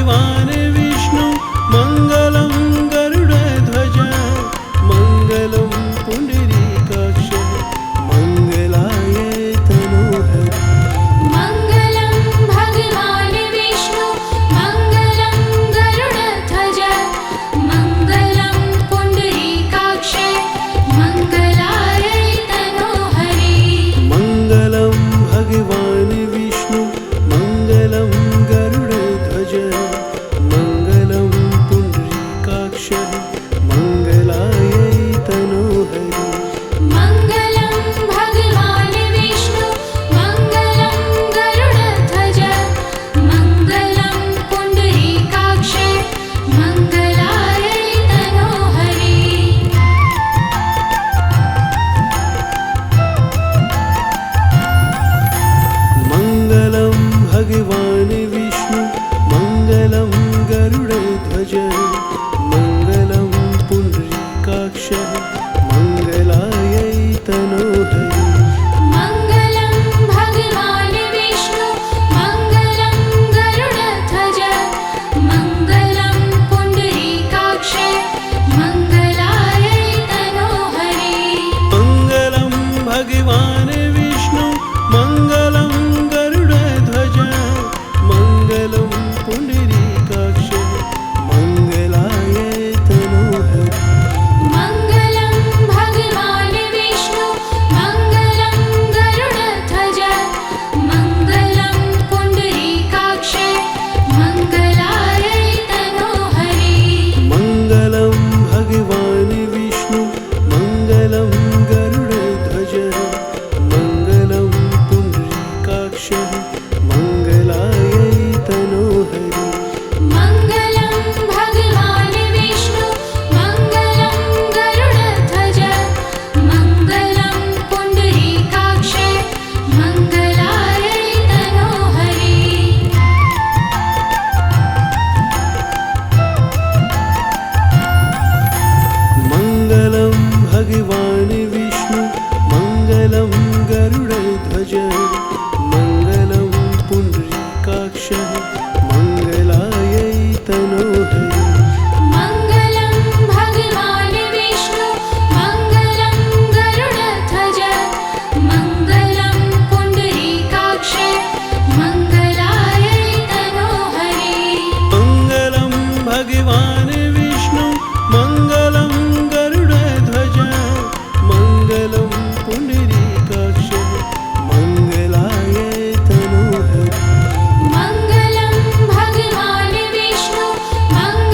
भगवान् विष्णु मङ्गलं गरुडध्वज मङ्गलं पुण्डरीकाक्ष मङ्गलाय तनोहरि मङ्गलं भगवान् विष्णु मङ्गलं गरुडध्वज मङ्गलं पुण्डरीकाक्ष मङ्गलाय तनोहरि मङ्गलं भगवान् विष्णु मङ्गलं गरुडध्वज मङ्गलं पुण्डरीकाक्ष मङ्गलाय तनोहरि मङ्गलं भगवान् विष्णु मङ्गलं गरुडध्वज मङ्गलं पुण्डरीकाक्ष मङ्गलाय तनोहरि मङ्गलं भगवान् विष्णु मङ्गलं गरुडध्वज मङ्गलं पुण्डरीकाक्ष मङ्गलाय तनोहरि मङ्गलं भगवान् विष्णु मङ्गलं गरुडध्वज मङ्गलं पुण्डरीकाक्ष मङ्गलाय तनोहरि मङ्गलं भगवान् विष्णु मङ्गलं गरुडध्वज मङ्गलं पुण्डरीकाक्ष मङ्गलाय तनोहरि मङ्गलं भगवान् विष्णु मङ्गलं गरुडध्वज मङ्गलं पुण्डरीकाक्ष मङ्गलाय तनोहरि मङ्गलं भगवान् विष्णु मङ्गलं गरुडध्वज मङ्गलं पुण्डरीकाक्ष मङ्गलाय तनोहरि मङ्गलं भगवान् विष्णु मङ्गलं गरुडध्वज मङ्गलं पुण्डरीकाक्ष मङ्गलाय तनोहरि मङ्गलं भगवान् विष्णु मङ्गलं गरुडध्वज मङ्गलं पुण्डरीकाक्ष मङ्गलाय तनोहरि मङ्गलं भगवान् विष्णु मङ्गलं गरुडध्वज मङ्गलं पुण्डरीकाक्ष मङ्गलाय तनोहरि मङ्गलं भगवान् विष्णु मङ्गलं गरुडध्वज मङ्गलं पुण्डरीकाक्ष मङ्गलाय तनोहरि मङ्गलं भगवान् विष्णु मङ्गलं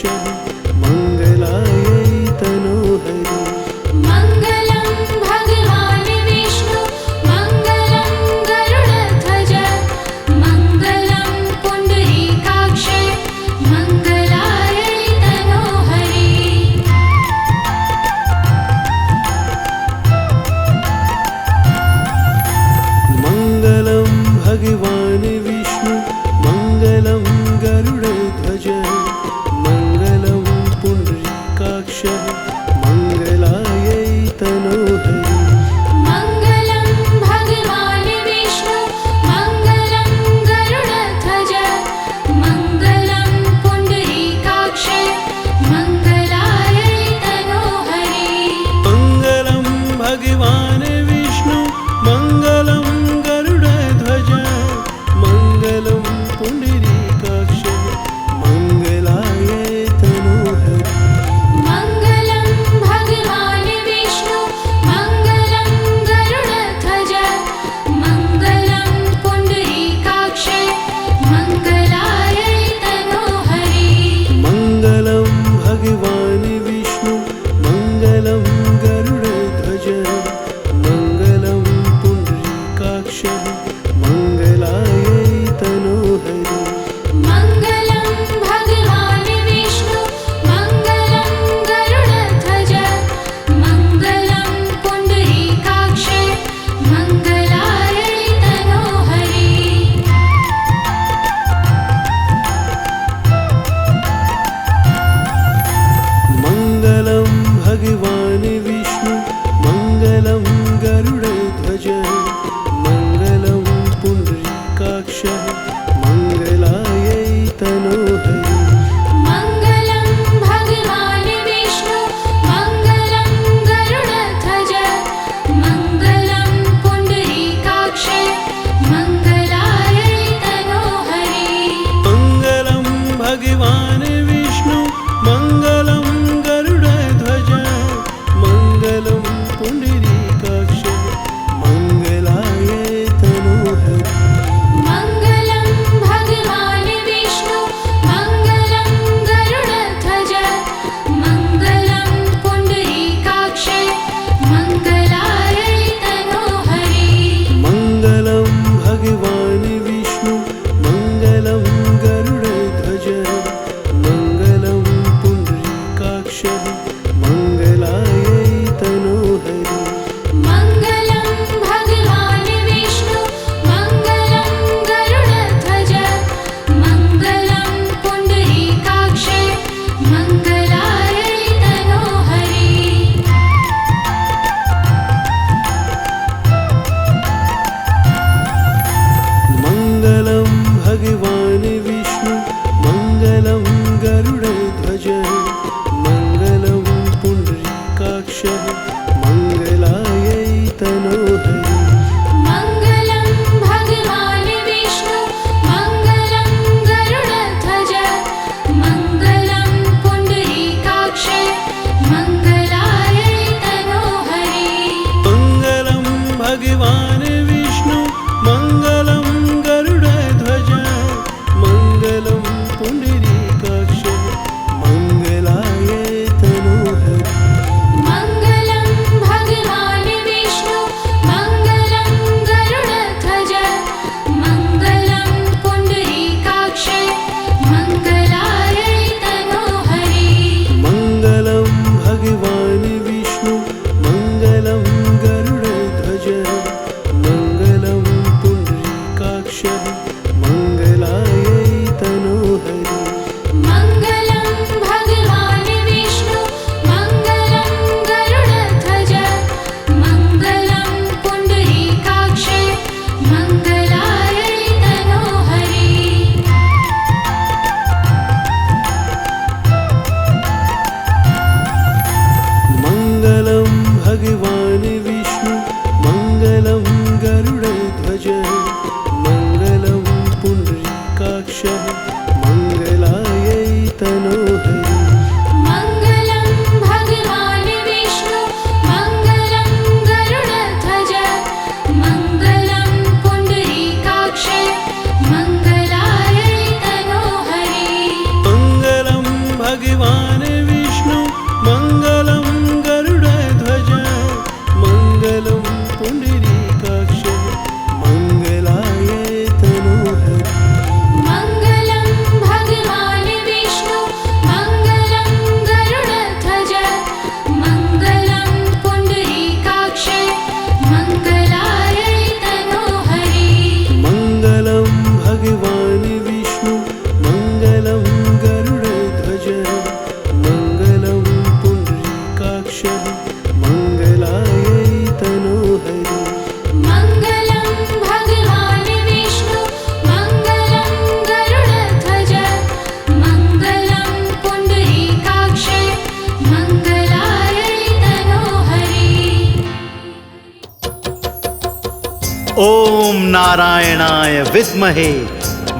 काक्षः मङ्गलायै तनोहरि मङ्गलं भगवान् विष्णु मङ्गलं गरुडध्वज मङ्गलं पुण्डरीकाक्ष मङ्गलायै तनोहरि मङ्गलं भगवान् विष्णु मङ्गलं गरुडध्वज मङ्गलं भगवान् विष्णु मङ्गलं गरुडध्वज मङ्गलं पुण्डरीकाक्ष मङ्गलाय तनोहरि मङ्गलं भगवान् विष्णु मङ्गलं गरुडध्वज मङ्गलं पुण्डरीकाक्ष मङ्गलाय तनोहरि मङ्गलं भगवान् विष्णु मङ्गलं गरुडध्वज मङ्गलं पुण्डरीकाक्ष मङ्गलाय तनोहरि मङ्गलं भगवान् विष्णु मङ्गलं गरुडध्वज मङ्गलं पुण्डरीकाक्ष मङ्गलाय तनोहरि ओम नारायणाय विद्महे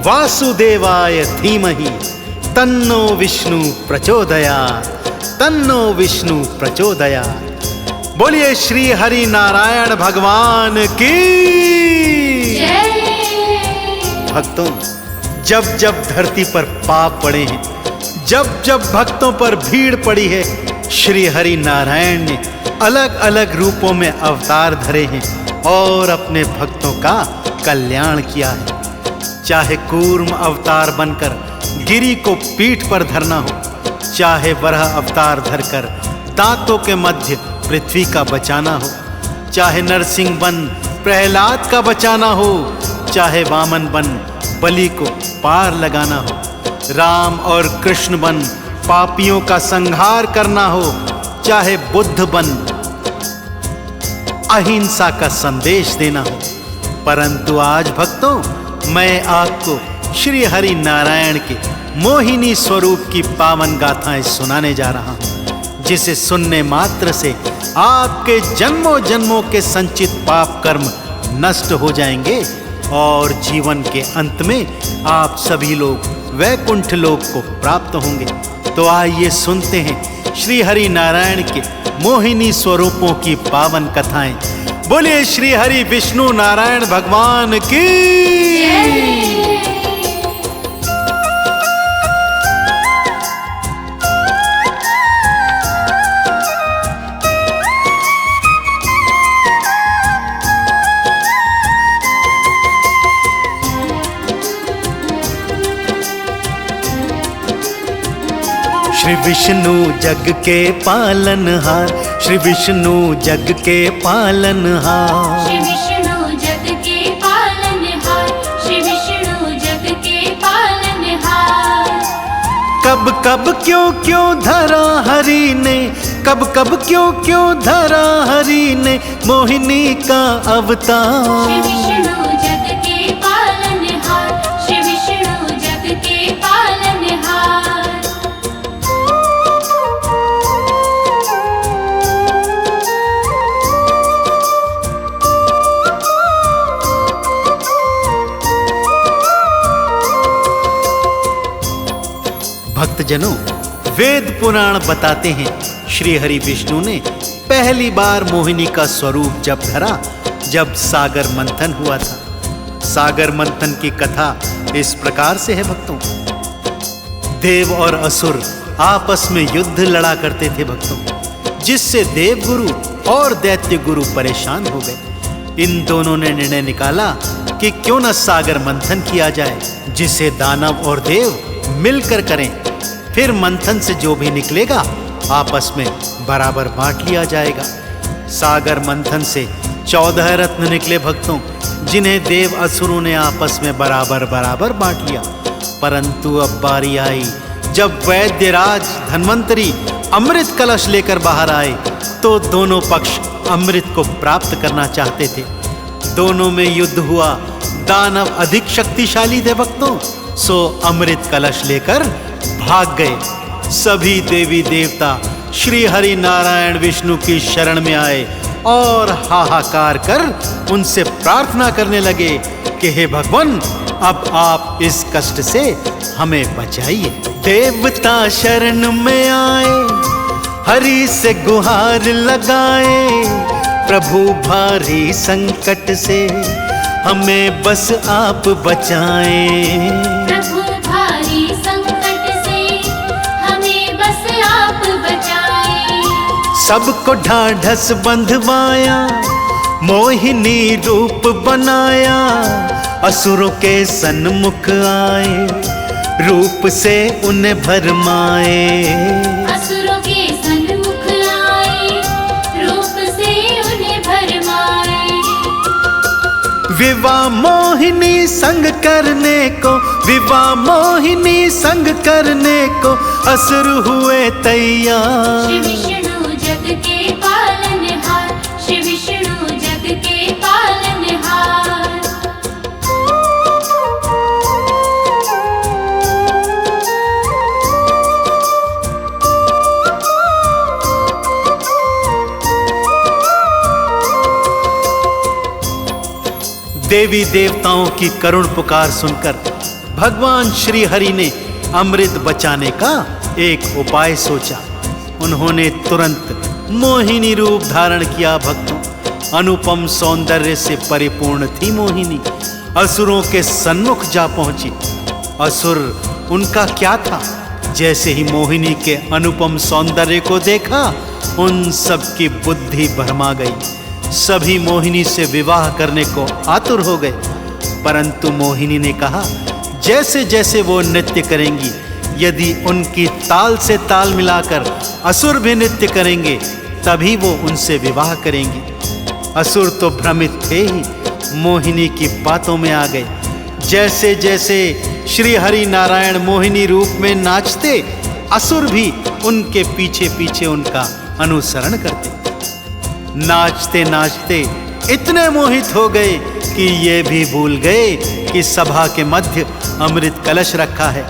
वासुदेवाय धीमहि तन्नो विष्णु प्रचोदयात् तन्नो विष्णु प्रचोदयात्। बोलिए श्री हरि नारायण भगवान की। जय। भक्तों, जब जब धरती पर पाप पड़े हैं, जब जब भक्तों पर भीड़ पड़ी है, श्री हरि नारायण ने अलग अलग रूपों में अवतार धरे हैं और अपने भक्तों का कल्याण किया है। चाहे कूर्म अवतार बनकर गिरी को पीठ पर धरना हो, चाहे वरह अवतार धरकर दांतों के मध्य पृथ्वी का बचाना हो, चाहे नरसिंह बन प्रहलाद का बचाना हो, चाहे वामन बन बलि को पार लगाना हो, राम और कृष्ण बन पापियों का संहार करना हो, चाहे बुद्ध बन अहिंसा का संदेश देना हो। परंतु आज भक्तों, मैं आपको श्री हरि नारायण के मोहिनी स्वरूप की पावन गाथाएं सुनाने जा रहा हूं, जिसे सुनने मात्र से आपके जन्मों जन्मों के संचित पाप कर्म नष्ट हो जाएंगे और जीवन के अंत में आप सभी लोग वैकुंठ लोक को प्राप्त होंगे। तो आइए सुनते हैं श्री हरि नारायण के मोहिनी स्वरूपों की पावन कथाएं। बोलिए श्री हरि विष्णु नारायण भगवान की। श्री विष्णु जग के पालनहार, श्री विष्णु जग के पालनहार, श्री विष्णु जग के पालनहार, श्री विष्णु जग के पालनहार। कब कब क्यों क्यों धरा हरि ने, कब कब क्यों क्यों धरा हरि ने मोहिनी का अवतार। श्री विष्णु जग के पालनहार, श्री विष्णु जग के पालनहार। भक्तजनों, वेद पुराण बताते हैं श्री हरि विष्णु ने पहली बार मोहिनी का स्वरूप जब धरा, जब सागर मंथन हुआ था। सागर मंथन की कथा इस प्रकार से है भक्तों। देव और असुर आपस में युद्ध लड़ा करते थे भक्तों, जिससे देवगुरु और दैत्य गुरु परेशान हो गए। इन दोनों ने निर्णय निकाला कि क्यों न सागर मंथन किया जाए, जिसे दानव और देव मिलकर करें। फिर मंथन से जो भी निकलेगा आपस में बराबर बांट लिया जाएगा। सागर मंथन से 14 रत्न निकले भक्तों, जिन्हें देव असुरों ने आपस में बराबर बराबर बांट लिया। परंतु अब बारी आई जब वैद्यराज धन्वंतरी अमृत कलश लेकर बाहर आए, तो दोनों पक्ष अमृत को प्राप्त करना चाहते थे। दोनों में युद्ध हुआ। दानव अधिक शक्तिशाली थे भक्तों, सो अमृत कलश लेकर भाग गए। सभी देवी देवता श्री हरि नारायण विष्णु की शरण में आए और हाहाकार कर उनसे प्रार्थना करने लगे कि हे भगवान, अब आप इस कष्ट से हमें बचाइए। देवता शरण में आए, हरि से गुहार लगाए, प्रभु भारी संकट से हमें बस आप बचाएं। प्रभु भारी संकट से हमें बस सबको ढाढ़स बंधवाया, मोहिनी रूप बनाया, असुरों के सन्मुख आए, रूप से उन्हें भरमाए। असुरों के सन्मुख आए, रूप से उन्हें भरमाए। विवाह मोहिनी संग करने को, विवाह मोहिनी संग करने को असुर हुए तैयार। श्री विष्णु जग के पालनहार, श्री विष्णु जग के पालनहार। देवी देवताओं की करुण पुकार सुनकर भगवान श्री हरि ने अमृत बचाने का एक उपाय सोचा। उन्होंने तुरंत मोहिनी रूप धारण किया। भक्तों, अनुपम सौंदर्य से परिपूर्ण थी मोहिनी। असुरों के सन्मुख जा पहुंची। असुर उनका क्या था, जैसे ही मोहिनी के अनुपम सौंदर्य को देखा, उन सब की बुद्धि भरमा गई। सभी मोहिनी से विवाह करने को आतुर हो गए। परंतु मोहिनी ने कहा, जैसे जैसे वो नृत्य करेंगी, यदि उनकी ताल से ताल मिलाकर असुर भी नृत्य करेंगे, तभी वो उनसे विवाह करेंगी। असुर तो भ्रमित थे ही, मोहिनी की बातों में आ गए। जैसे जैसे श्री हरि नारायण मोहिनी रूप में नाचते, असुर भी उनके पीछे पीछे उनका अनुसरण करते। नाचते नाचते इतने मोहित हो गए कि ये भी भूल गए कि सभा के मध्य अमृत कलश रखा है।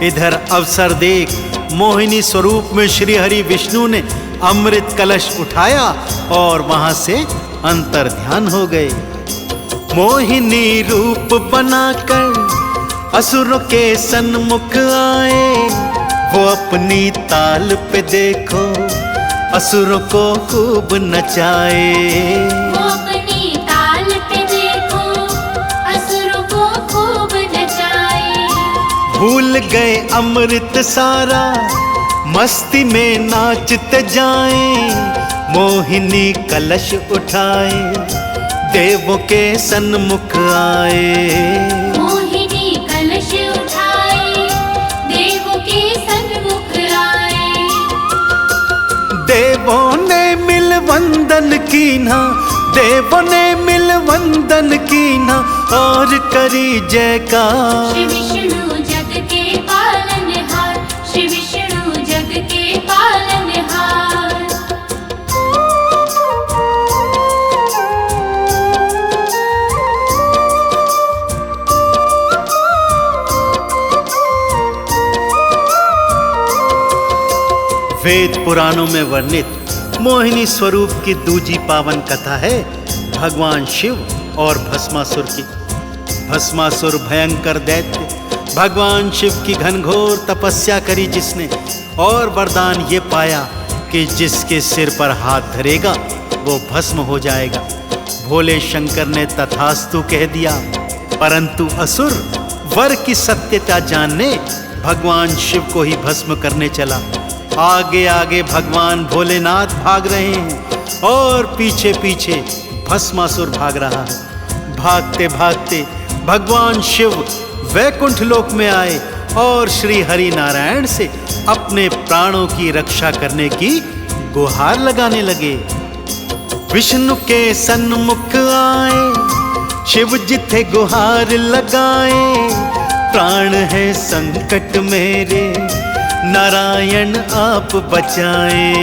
इधर अवसर देख मोहिनी स्वरूप में श्री हरि विष्णु ने अमृत कलश उठाया और वहां से अंतर ध्यान हो गए। मोहिनी रूप बनाकर असुरों के सन्मुख आए, वो अपनी ताल पे देखो असुरों को खूब नचाए। वो अपनी ताल पे देखो, असुरों को खूब नचाए। भूल गए अमृत सारा, मस्ती में नाचते जाएं। मोहिनी कलश उठाए, देवों के सन्मुख आए। मोहिनी कलश उठाए, देवों के सन्मुख आए। देवों ने मिल वंदन कीना, देवों ने मिल वंदन कीना और करी जयकार। श्री विष्णु जग के पालनहार, श्री विष्णु जग के पालनहार। वेद पुराणों में वर्णित मोहिनी स्वरूप की दूजी पावन कथा है भगवान शिव और भस्मासुर की। भस्मासुर भयंकर दैत्य, भगवान शिव की घनघोर तपस्या करी जिसने, और वरदान ये पाया कि जिसके सिर पर हाथ धरेगा वो भस्म हो जाएगा। भोले शंकर ने तथास्तु कह दिया, परंतु असुर वर की सत्यता जानने भगवान शिव को ही भस्म करने चला। आगे आगे भगवान भोलेनाथ भाग रहे हैं और पीछे पीछे भस्मासुर भाग रहा है। भागते भागते भगवान शिव वैकुंठ लोक में आए और श्री हरि नारायण से अपने प्राणों की रक्षा करने की गुहार लगाने लगे। विष्णु के सन्मुख आए, शिव जी थे गुहार लगाए। प्राण है संकट मेरे, नारायण आप बचाए।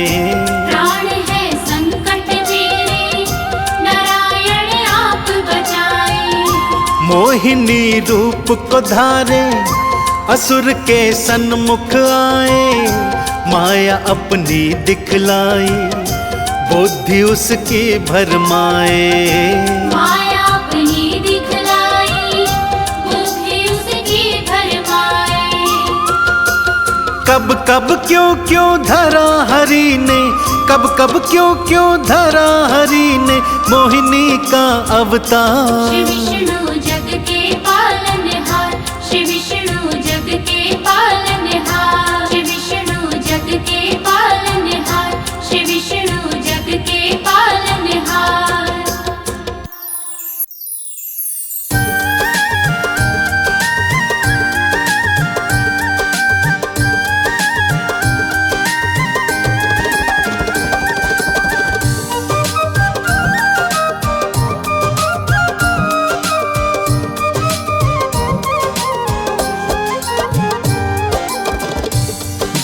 प्राण है संकट मेरे, नारायण आप बचाए। मोहिनी रूप को धारे, असुर के सन्मुख आए। माया अपनी दिखलाई, बुद्धि उसकी भरमाए। माया अपनी दिखलाई, बुद्धि उसकी भरमाए। कब कब क्यों क्यों धरा हरि ने, कब कब क्यों क्यों धरा हरि ने मोहिनी का अवतार। श्री विष्णु जग के पालनहार, श्री विष्णु जग के पालनहार। श्री विष्णु जग के पालनहार, श्री विष्णु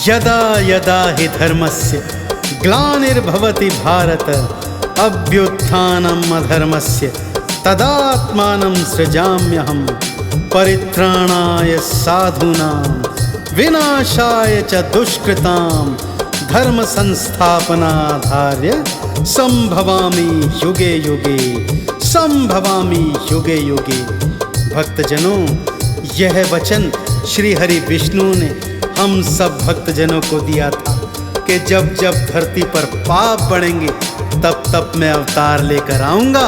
यदा यदा हि धर्मस्य ग्लानिर्भवति भारत अभ्युत्थानम् अधर्मस्य तदात्मानं सृजाम्यहं परित्राणाय साधूनां विनाशाय च दुष्कृतां धर्म संस्थापनाधार्य संभवामि युगे युगे, संभवामि युगे युगे। भक्तजनों, यह वचन श्री हरि विष्णु ने हम सब भक्तजनों को दिया था कि जब जब धरती पर पाप बढ़ेंगे तब तब मैं अवतार लेकर आऊंगा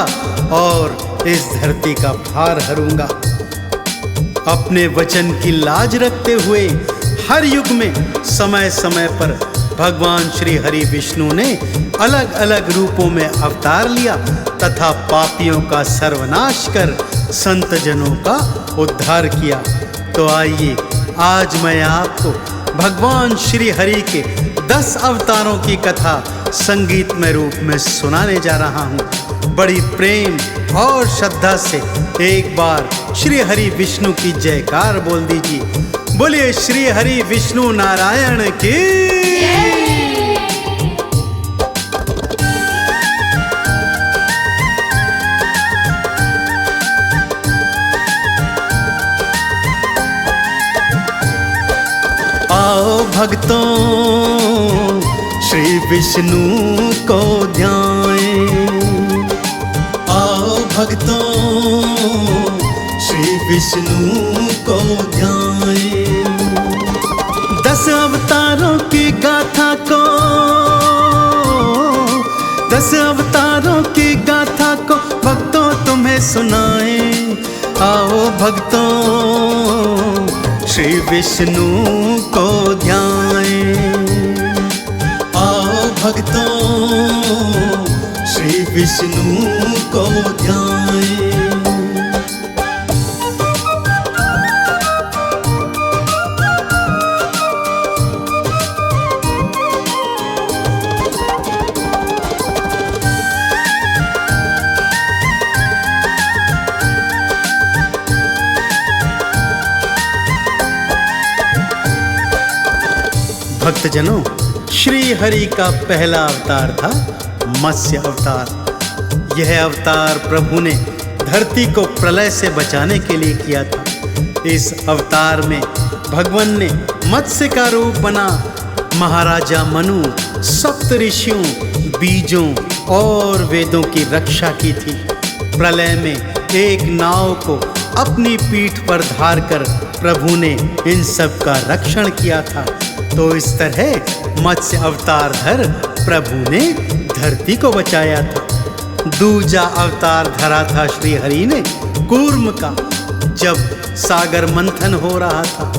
और इस धरती का भार हरूंगा। अपने वचन की लाज रखते हुए हर युग में समय समय पर भगवान श्री हरि विष्णु ने अलग अलग रूपों में अवतार लिया तथा पापियों का सर्वनाश कर संत जनों का उद्धार किया। तो आइए आज मैं आपको भगवान श्री हरि के 10 अवतारों की कथा संगीतमय रूप में सुनाने जा रहा हूँ। बड़ी प्रेम और श्रद्धा से एक बार श्री हरि विष्णु की जयकार बोल दीजिए। बोलिए श्री हरि विष्णु नारायण की। आओ भक्तों श्री विष्णु को ध्याएं, आओ भक्तों श्री विष्णु को ध्याएं। 10 अवतारों की गाथा को, 10 अवतारों की गाथा को भक्तों तुम्हें सुनाएं। आओ भक्तों श्री विष्णु को ध्याएं, आओ भक्तों श्री विष्णु को ध्याएं। भक्तजनों, श्री हरि का पहला अवतार था मत्स्य अवतार। यह अवतार प्रभु ने धरती को प्रलय से बचाने के लिए किया था। इस अवतार में भगवान ने मत्स्य का रूप बना महाराजा मनु, सप्त ऋषियों, बीजों और वेदों की रक्षा की थी। प्रलय में एक नाव को अपनी पीठ पर धार कर प्रभु ने इन सब का रक्षण किया था। तो इस तरह मत्स्य अवतार धर प्रभु ने धरती को बचाया था। दूजा अवतार धरा था श्री हरि ने कूर्म का। जब सागर मंथन हो रहा था,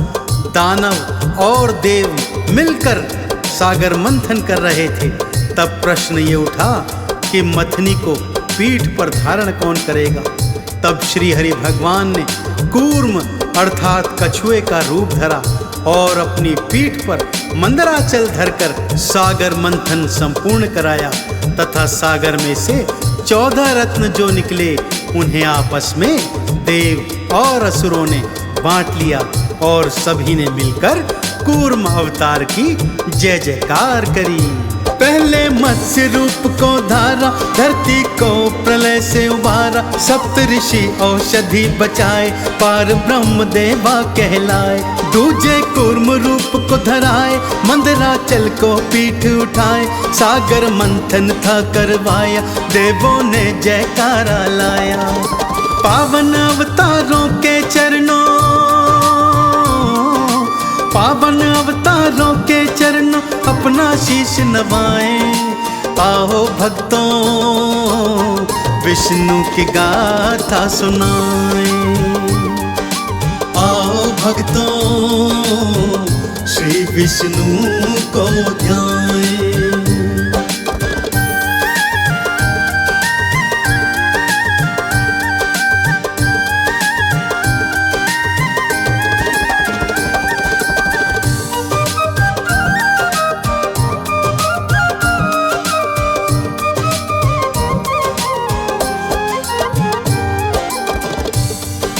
दानव और देव मिलकर सागर मंथन कर रहे थे, तब प्रश्न ये उठा कि मथनी को पीठ पर धारण कौन करेगा। तब श्री हरि भगवान ने कूर्म अर्थात कछुए का रूप धरा और अपनी पीठ पर मंदराचल धरकर सागर मंथन संपूर्ण कराया तथा सागर में से 14 रत्न जो निकले उन्हें आपस में देव और असुरों ने बांट लिया और सभी ने मिलकर कूर्म अवतार की जय जयकार करी। पहले मत्स्य रूप को धारा, धरती को प्रलय से उबारा। सप्त ऋषि औषधि बचाए, पार ब्रह्म देवा कहलाए। दूजे कूर्म रूप को धराए, मंदराचल को पीठ उठाए। सागर मंथन था करवाया, देवों ने जयकारा लाया। पावन अवतारों के चरणों, पावन अवतारों के चरणों अपना शीश नवाएं। आओ भक्तों विष्णु की गाथा सुनाएं। आओ भक्तों श्री विष्णु को ध्याएं।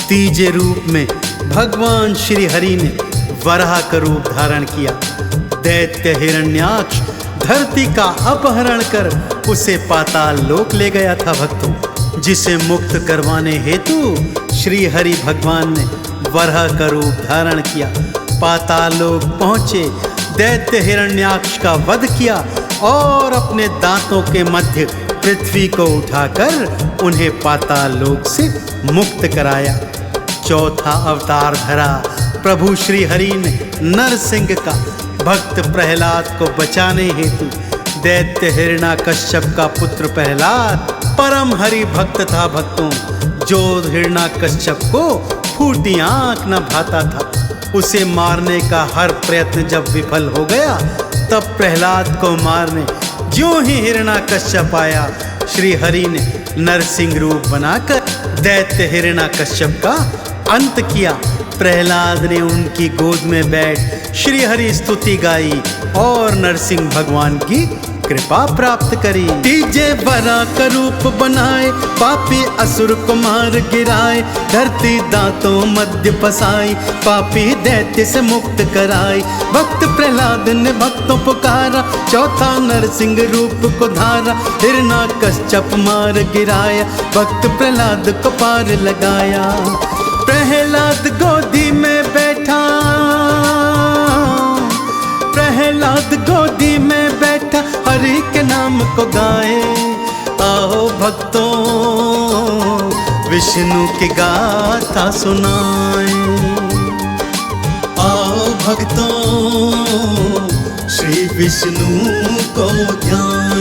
तीजे रूप में भगवान श्री हरि ने वराह का रूप धारण किया। दैत्य हिरण्याक्ष धरती का अपहरण कर उसे पाताल लोक ले गया था भक्तों, जिसे मुक्त करवाने हेतु श्री हरि भगवान ने वराह का रूप धारण किया। पाताल लोक पहुंचे, दैत्य हिरण्याक्ष का वध किया और अपने दांतों के मध्य पृथ्वी को उठाकर उन्हें पाताल लोक से मुक्त कराया। चौथा अवतार धरा प्रभु श्री हरि ने नरसिंह का। भक्त प्रहलाद को बचाने हेतु दैत्य हिरण्याकश्यप का पुत्र प्रहलाद परम हरि भक्त था भक्तों, जो हिरण्याकश्यप को फूटी आंख न भाता था। उसे मारने का हर प्रयत्न जब विफल हो गया, तब प्रहलाद को मारने ज्यों ही हिरण्याकश्यप आया, श्री हरि ने नरसिंह रूप बनाकर दैत्य हिरण्याकश्यप का अंत किया। प्रहलाद ने उनकी गोद में बैठ श्री हरि स्तुति गाई और नरसिंह भगवान की कृपा प्राप्त करी। तीजे बरा का रूप बनाए, पापी असुर को मार गिराए, धरती दांतों मध्य फसाई, पापी दैत्य से मुक्त कराई। भक्त प्रहलाद ने भक्तों पुकारा, चौथा नरसिंह रूप को धारा, हिरण्याकश्यप मार गिराया, भक्त प्रहलाद को पार लगाया। प्रहलाद गोदी में बैठा, प्रहलाद गोदी में बैठा, हरि के नाम को गाए। आओ भक्तों विष्णु की गाथा सुनाए, आओ भक्तों श्री विष्णु को ध्याए।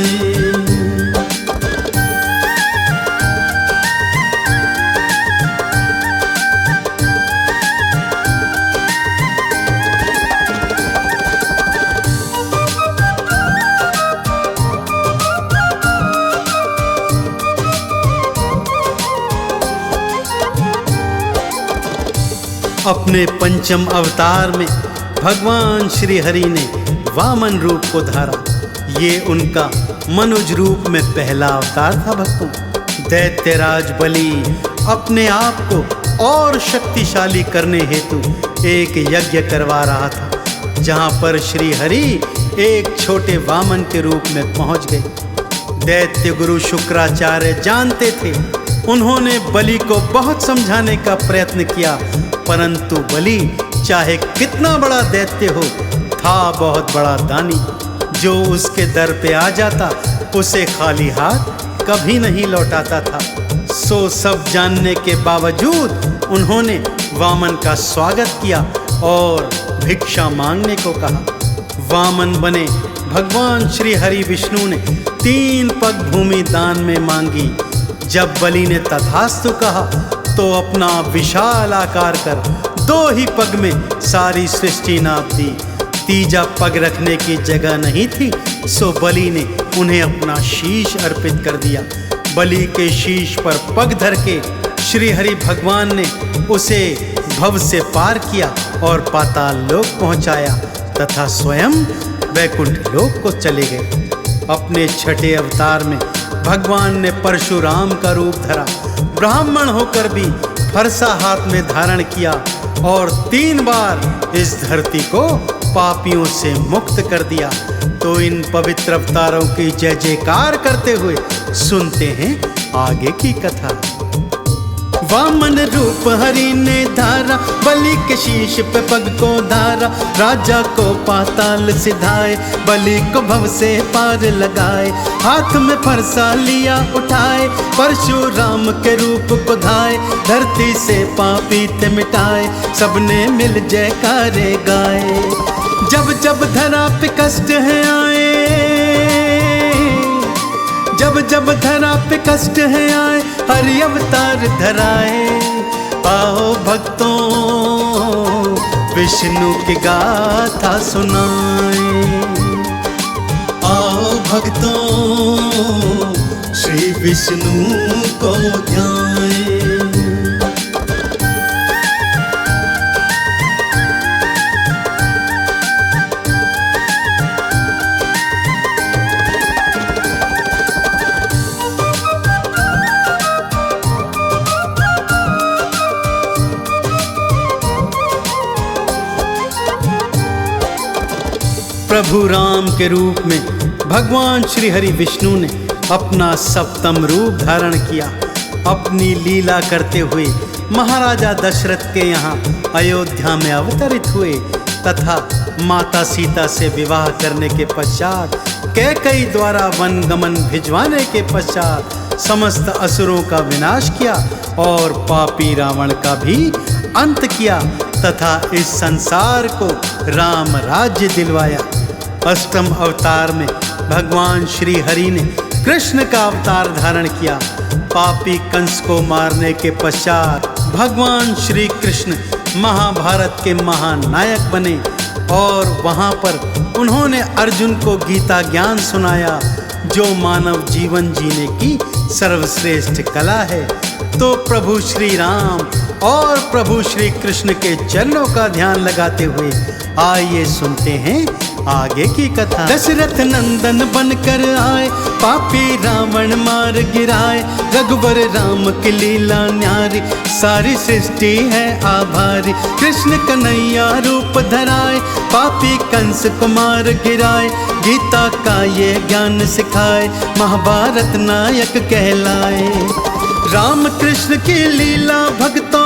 अपने पंचम अवतार में भगवान श्री हरि ने वामन रूप को धारा। ये उनका मनुज रूप में पहला अवतार था भक्तों। दैत्यराज बलि अपने आप को और शक्तिशाली करने हेतु एक यज्ञ करवा रहा था, जहाँ पर श्री हरि एक छोटे वामन के रूप में पहुँच गए। दैत्य गुरु शुक्राचार्य जानते थे। उन्होंने बलि को बहुत समझाने का प्रयत्न किया, परंतु बलि चाहे कितना बड़ा दैत्य हो, था बहुत बड़ा दानी। जो उसके दर पे आ जाता उसे खाली हाथ कभी नहीं लौटाता था। सो सब जानने के बावजूद उन्होंने वामन का स्वागत किया और भिक्षा मांगने को कहा। वामन बने भगवान श्री हरि विष्णु ने 3 पग भूमि दान में मांगी। जब बलि ने तथास्तु कहा तो अपना विशाल आकार कर 2 ही पग में सारी सृष्टि नाप दी। तीजा पग रखने की जगह नहीं थी, सो बलि ने उन्हें अपना शीश अर्पित कर दिया। बलि के शीश पर पग धर के श्री हरि भगवान ने उसे भव से पार किया और पाताल लोक पहुंचाया तथा स्वयं वैकुंठ लोक को चले गए। अपने छठे अवतार में भगवान ने परशुराम का रूप धरा। ब्राह्मण होकर भी फरसा हाथ में धारण किया और 3 बार इस धरती को पापियों से मुक्त कर दिया। तो इन पवित्र अवतारों की जय जयकार करते हुए सुनते हैं आगे की कथा। वामन रूप हरि ने धारा, बलि के शीश पे पग को धारा, राजा को पाताल सिधाए, बलि को भव से पार लगाए, हाथ में फरसा लिया उठाए, परशुराम के रूप को धाए, धरती से पापी थे मिटाए, सबने मिल जयकारे गाए। जब जब धरा पे कष्ट है आए, जब जब धरा पे कष्ट है आए, हरि अवतार धराए। आओ भक्तों विष्णु की गाथा सुनाए, आओ भक्तों श्री विष्णु को ध्याए। प्रभु राम के रूप में भगवान श्री हरि विष्णु ने अपना सप्तम रूप धारण किया। अपनी लीला करते हुए महाराजा दशरथ के यहाँ अयोध्या में अवतरित हुए तथा माता सीता से विवाह करने के पश्चात कैकेयी द्वारा वन गमन भिजवाने के पश्चात समस्त असुरों का विनाश किया और पापी रावण का भी अंत किया तथा इस संसार को राम राज्य दिलवाया। अष्टम अवतार में भगवान श्री हरि ने कृष्ण का अवतार धारण किया। पापी कंस को मारने के पश्चात भगवान श्री कृष्ण महाभारत के महानायक बने और वहां पर उन्होंने अर्जुन को गीता ज्ञान सुनाया, जो मानव जीवन जीने की सर्वश्रेष्ठ कला है। तो प्रभु श्री राम और प्रभु श्री कृष्ण के चरणों का ध्यान लगाते हुए आइए सुनते हैं आगे की कथा। दशरथ नंदन बनकर आए, पापी रावण मार गिराए, रघुवर राम की लीला न्यारी, सारी सृष्टि है आभारी। कृष्ण कन्हैया रूप धराए, पापी कंस को मार गिराए, गीता का ये ज्ञान सिखाए, महाभारत नायक कहलाए। राम कृष्ण की लीला भक्तों,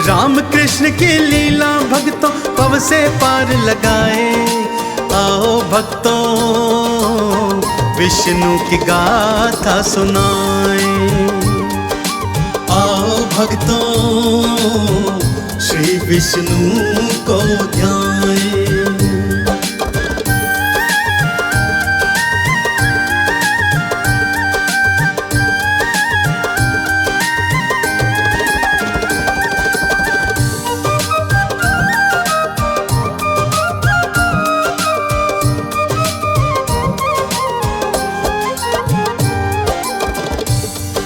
राम कृष्ण की लीला भक्तों पव से पार लगाए। आओ भक्तों विष्णु की गाथा सुनाए, आओ भक्तों श्री विष्णु को ध्याए।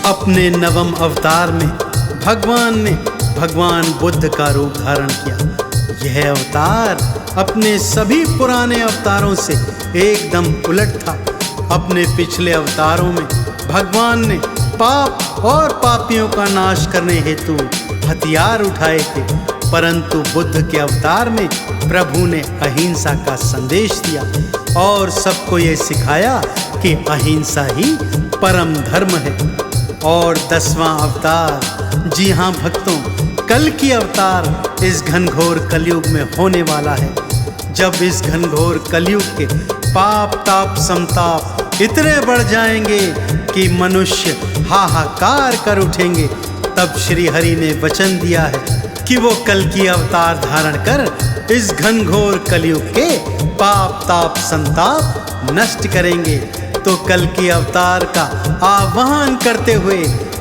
अपने नवम अवतार में भगवान बुद्ध का रूप धारण किया। यह अवतार अपने सभी पुराने अवतारों से एकदम उलट था। अपने पिछले अवतारों में भगवान ने पाप और पापियों का नाश करने हेतु हथियार उठाए थे, परंतु बुद्ध के अवतार में प्रभु ने अहिंसा का संदेश दिया और सबको ये सिखाया कि अहिंसा ही परम धर्म है। और 10वां अवतार, जी हाँ भक्तों, कल की अवतार इस घनघोर कलयुग में होने वाला है। जब इस घनघोर कलयुग के पाप ताप संताप इतने बढ़ जाएंगे कि मनुष्य हाहाकार कर उठेंगे, तब श्री हरि ने वचन दिया है कि वो कल की अवतार धारण कर इस घनघोर कलयुग के पाप ताप संताप नष्ट करेंगे। तो कल की अवतार का आह्वान करते हुए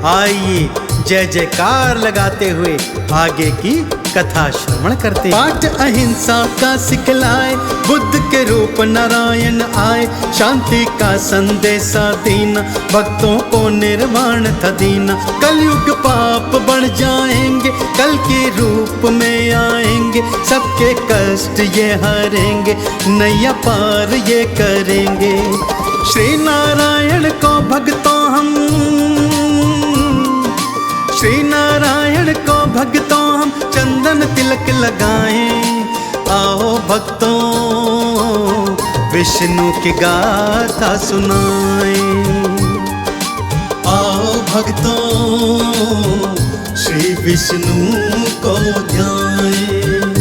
आइए जय जयकार लगाते हुए आगे की कथा श्रवण करते। पाठ अहिंसा का सिखलाए, बुद्ध के रूप नारायण आए, शांति का संदेशा देना, भक्तों को निर्वाण था देना। कलयुग पाप बढ़ जाएंगे, कल के रूप में आएंगे, सबके कष्ट ये हरेंगे, नैया पार ये करेंगे। श्री नारायण को भक्तों हम, श्री नारायण को भक्तों हम चंदन तिलक लगाएं। आओ भक्तों विष्णु की गाथा सुनाएं, आओ भक्तों श्री विष्णु को ध्याएं।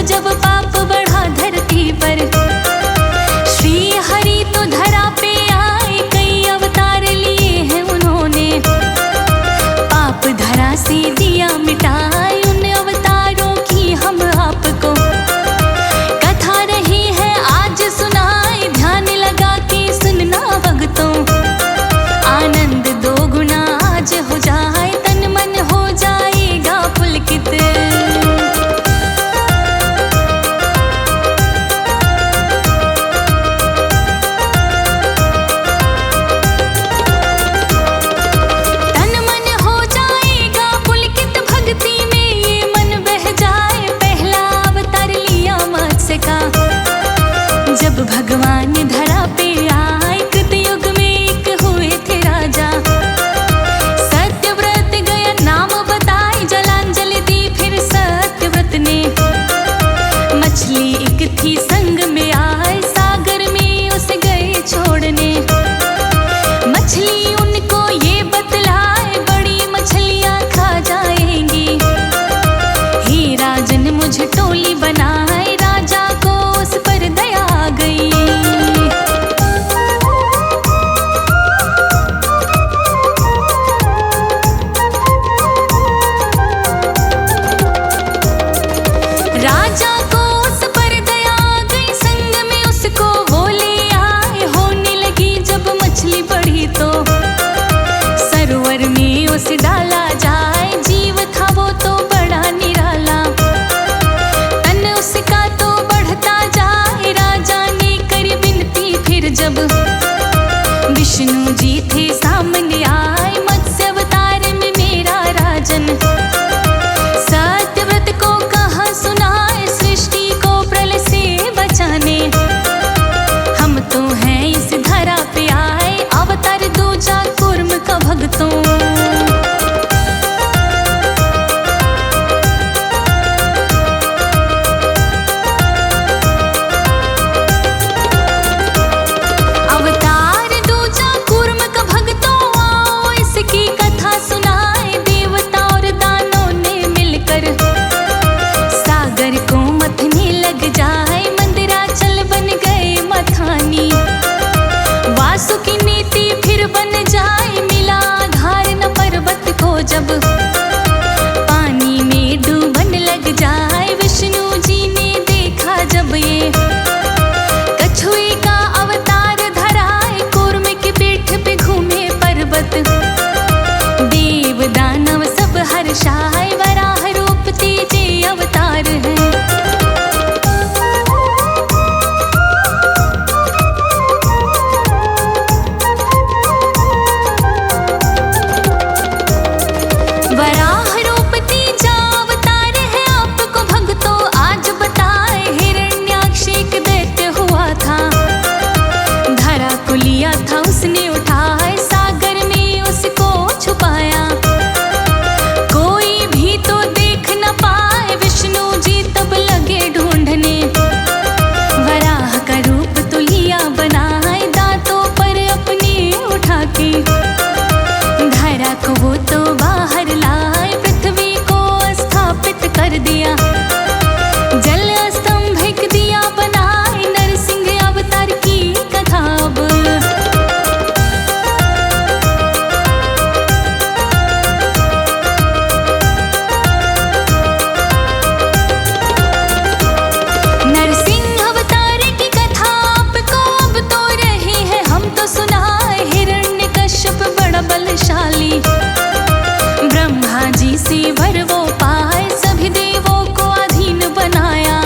जब पाप बढ़ा धरती पर, श्री हरि उसे डाला जाए, जीव था वो तो बड़ा निराला। तन उसका तो बढ़ता जाए, राजा ने करी विनती फिर जब विष्णु जी थे सामने आए, मत्स्य अवतार में मेरा राजन। सत्यव्रत को कहा सुनाए, सृष्टि को प्रलय से बचाने। हम तो हैं इस धरा पे आए, अवतार दूजा कूर्म का भक्तों। वासुकी नीति फिर बन जाए, मिला आधार न पर्वत को जब पानी में डूबन लग जाए। विष्णु जी ने देखा जब ये कछुए का अवतार धराए, कूर्म की पीठ पे घूमे पर्वत। देव दानव सब हर्षाए, वराह रूप तेजे अवतार है। उसने उठाए, सागर में उसको छुपाया, कोई भी तो देख न पाए। विष्णु जी तब लगे ढूंढने, वराह का रूप तो लिया बनाए, दांतों पर अपने उठा के। धरा को वो तो बाहर लाए, पृथ्वी को स्थापित कर दिया, जल स्तंभ दिया बनाए। नरसिंह अवतार की कथा अब बलशाली। ब्रह्मा जी से वर वो पाए, सभी देवों को अधीन बनाया।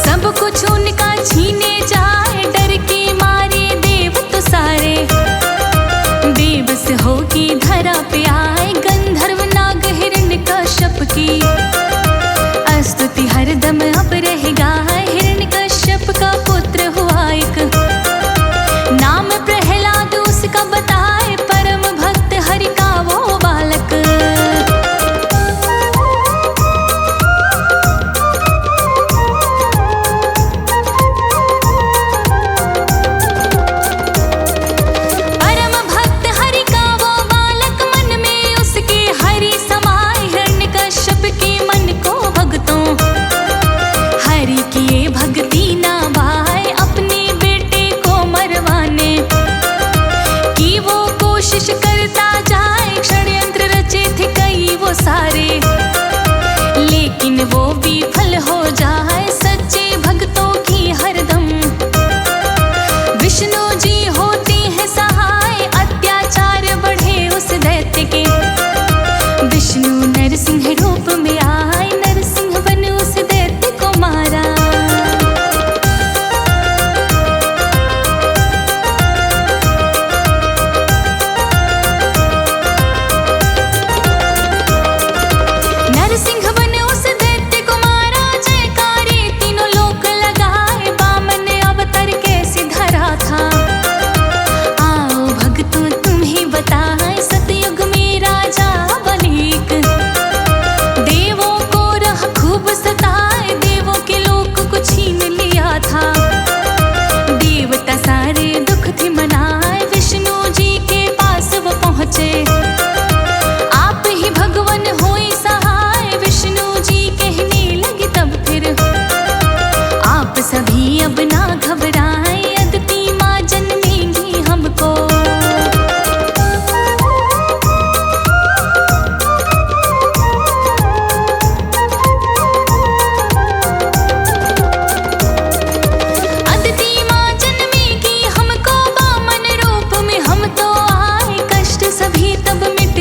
सब कुछ उनका छीने जाए, डर के मारे देव तो सारे बेबस हो के धरा पे आए। गंधर्व नाग हिरण्यकश्यप की स्तुति हरदम अब रहेगा। हिरण्यकश्यप का पुत्र हुआ एक, नाम प्रहलाद उसका बताए। परम भक्त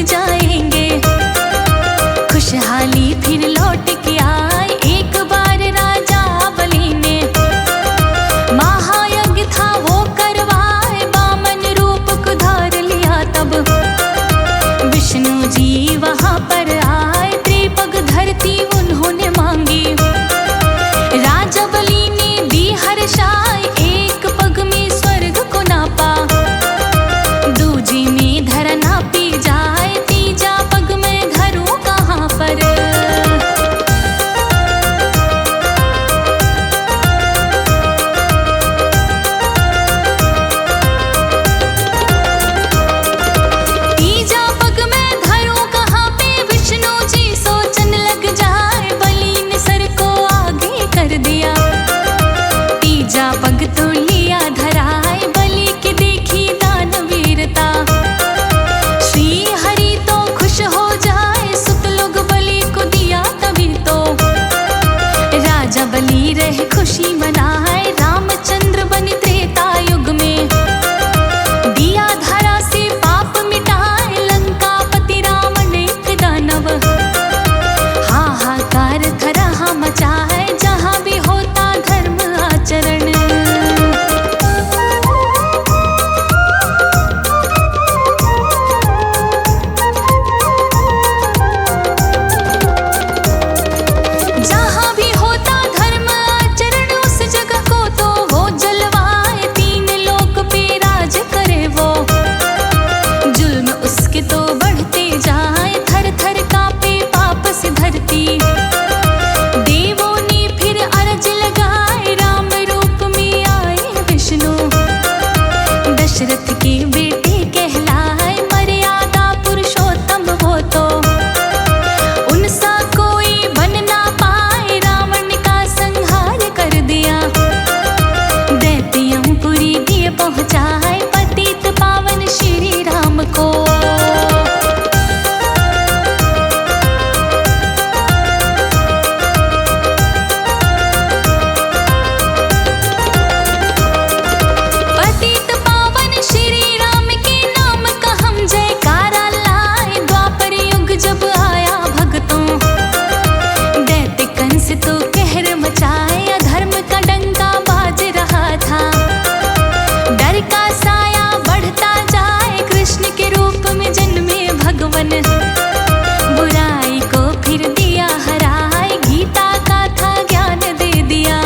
जाएंगे। खुशहाली फिर लौट के आए एक बार राजा बलि ने। महायज्ञ था वो करवाए, बामन रूप को धार लिया तब। विष्णु जी वहां पर आए, त्रिपग धरती उन्होंने मांगी। राजा बलि ने दी हर्षाए, एक पग में स्वर्ग को नापा। दूजी में धरा नापी जाए, तीजा पग में धरूं कहाँ पर। तीजा पग में धरूं कहाँ पे, विष्णु जी सोचने लग जाए। बलि ने सर को आगे कर दिया, तीजा पग तो लिया धराए। बलि की देखी दानवीरता, श्री हरि तो खुश हो जाए। सुत लोग बलि को दिया तभी तो, राजा बलि रहे खुशी मनाए। रामचंद्र बने त्रेता युग में, दिया धरा से पाप मिटाए। लंकापति रावण एक दानव, हाहाकार धरा मचाए। जहाँ भी होता धर्म आचरण, जहाँ भी होता धर्म आचरण, उस जगह को तो वो जलवाए। तीन लोक पे राज करे वो, जुल्म उसके तो बढ़ते जाए। थर थर कांपे पाप से धरती, देवों ने फिर अरज लगाए। राम रूप में आए विष्णु, दशरथ के बेटे कहलाए। मर्यादा पुरुषोत्तम वो तो, उनसा कोई बन ना पाए। रावण का संहार कर दिया, दैत्यमपुरी दिए पहुँचाए। पतित पावन श्री राम को, पतित पावन श्री राम के नाम का हम जयकारा लाए। द्वापर युग जब आया भक्तों, दैत्य कंस तो कहर मचाए। अधर्म का डंका बाज रहा था, डर का साया बढ़ता जाए। कृष्ण के रूप में जन्मे भगवन, बुराई को फिर दिया हराए। गीता का था ज्ञान दे दिया,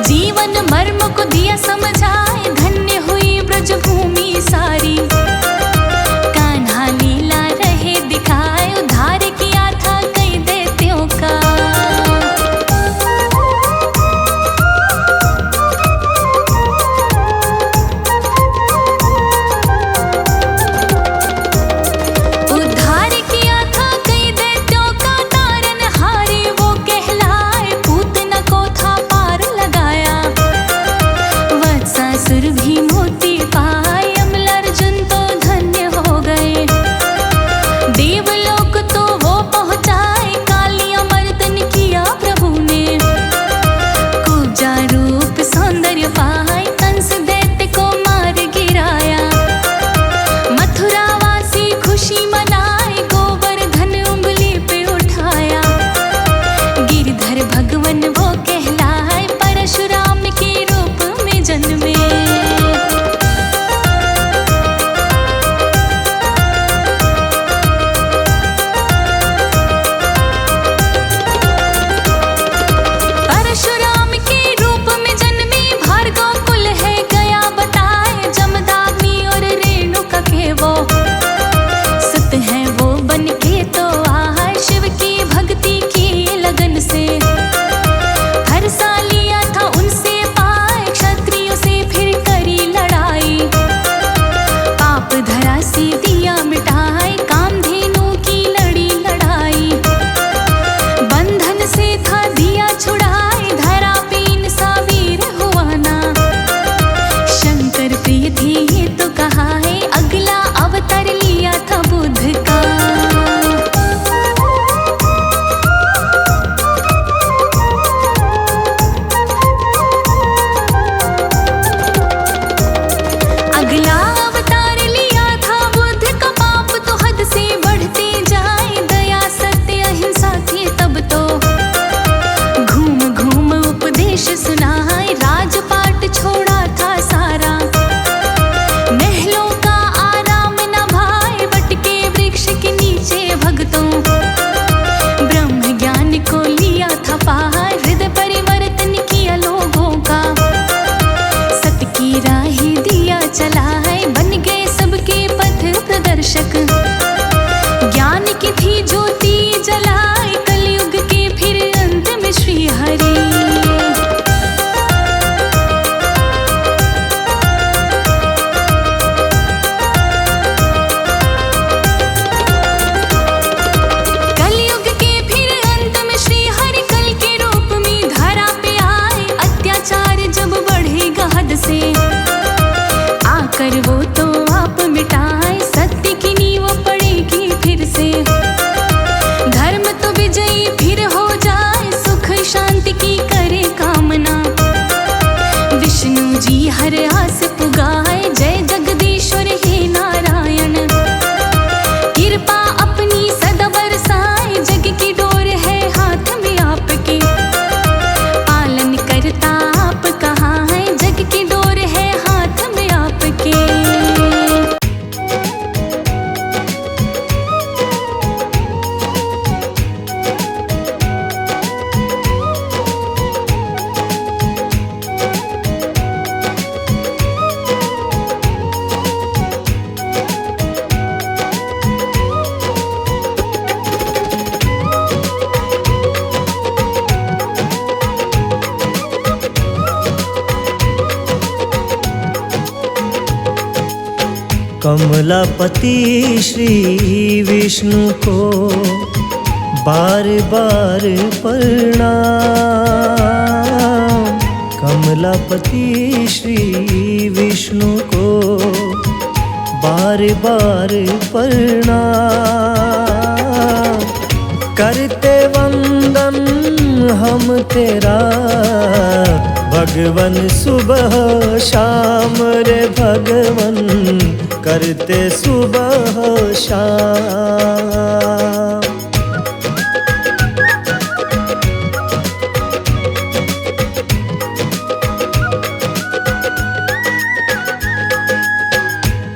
जीवन मर्म को दिया समझाए। धन्य हुई ब्रजभूमि सारी, कान्हा लीला रहे दिखाए। उद्धार किया था कई दैत्यों का, उद्धार कमलापति श्री विष्णु को बार बार प्रणाम। कमलापति श्री विष्णु को बार बार प्रणाम। करते वंदन हम तेरा भगवन सुबह शाम रे भगवन करते सुबह शाम।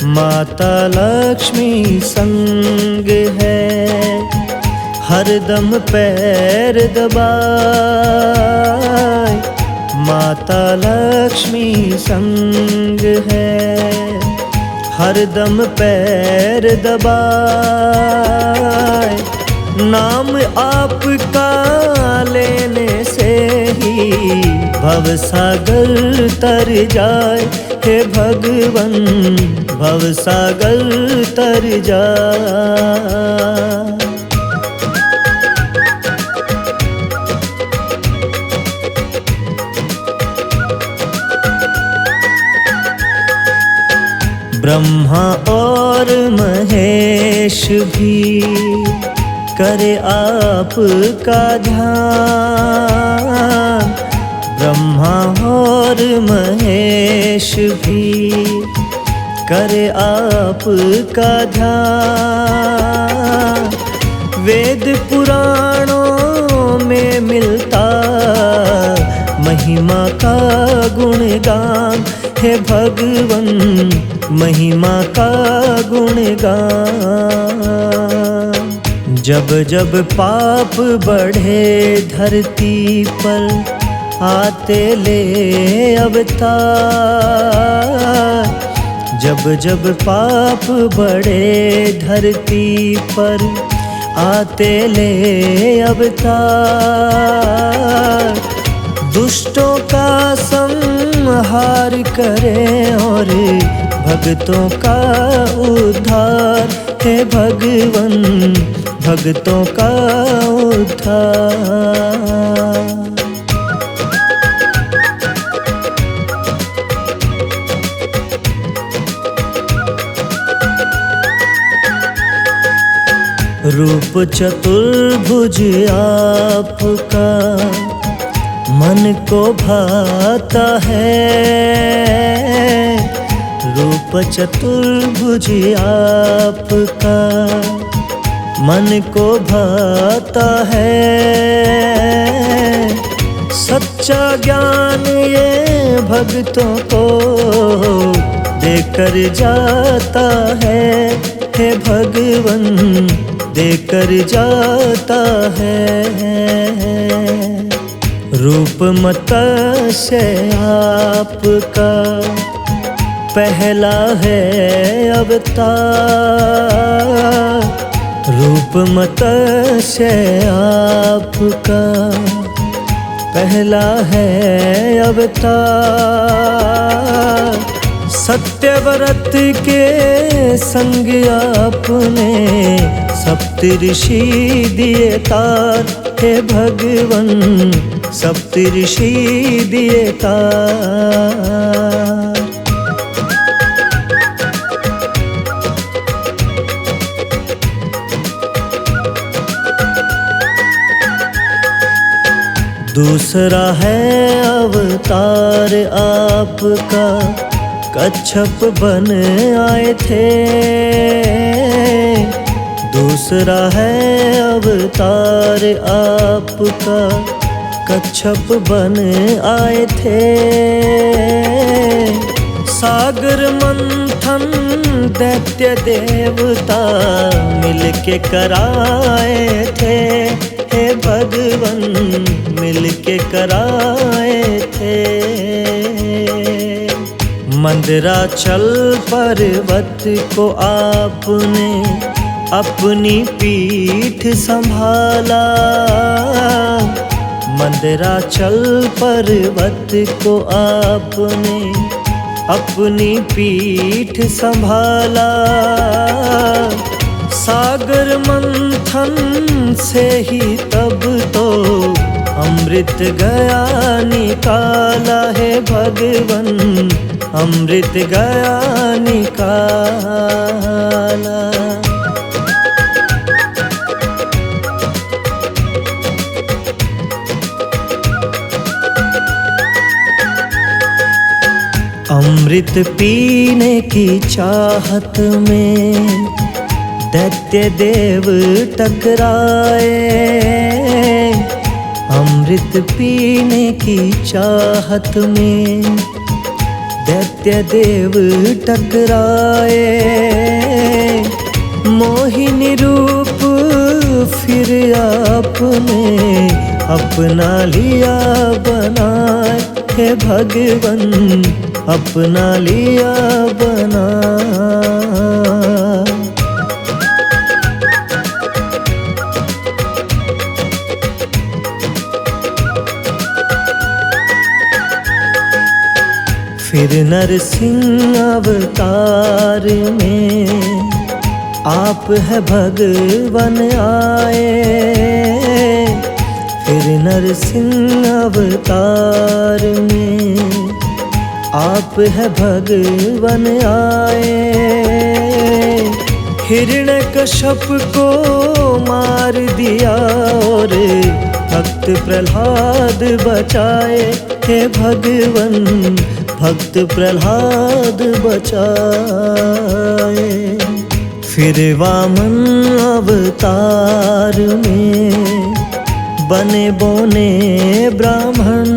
माता लक्ष्मी संग है हरदम पैर दबाए। माता लक्ष्मी संग है हरदम पैर दबाए। नाम आपका लेने से ही भवसागर तर जाए। हे भगवन भवसागर तर जाए। ब्रह्मा और महेश भी करे आपका ध्यान। ब्रह्मा और महेश भी करे आपका ध्यान। वेद पुराणों में मिलता महिमा का गुणगान। हे भगवन महिमा का गुणगान। जब जब पाप बढ़े धरती पर आते ले अवतार। जब जब पाप बढ़े धरती पर आते ले अवतार। दुष्टों का संहार करे और भक्तों का उद्धार। हे भगवन भक्तों का उद्धार। रूप चतुर्भुज आपका मन को भाता है। रूप चतुर्भुज आपका मन को भाता है। सच्चा ज्ञान ये भक्तों को देकर जाता है। हे भगवन देकर जाता है। रूप मत्स्य आपका पहला है अवतार। रूप मत्स्य आपका पहला है अवतार। सत्यव्रत के संग आपने सप्तऋषि दिए तार। हे भगवन सप्तऋषि दिए तार। दूसरा है अवतार आपका कच्छप बन आए थे। दूसरा है अवतार आपका कच्छप बन आए थे। सागर मंथन दैत्य देवता मिलके कराए थे। हे भगवन मिलके कराए थे। मंदराचल पर्वत को आपने अपनी पीठ संभाला। मंदराचल पर्वत को आपने अपनी पीठ संभाला। सागर मंथन से ही तब तो अमृत गया निकाला है भगवन, अमृत गया निकाला। अमृत पीने की चाहत में दैत्य देव टकराए। अमृत पीने की चाहत में दैत्य देव टकराए। मोहिनी रूप फिर आपने अपना लिया बनाए हे भगवन, अपना लिया बना। फिर नरसिंह अवतार में आप है भगवन आए। फिर नरसिंह अवतार में आप है भगवन आए। हिरण्यकश्यप को मार दिया और भक्त प्रहलाद बचाए हे भगवन, भक्त प्रहलाद बचाए। फिर वामन अवतार में बने बोने ब्राह्मण।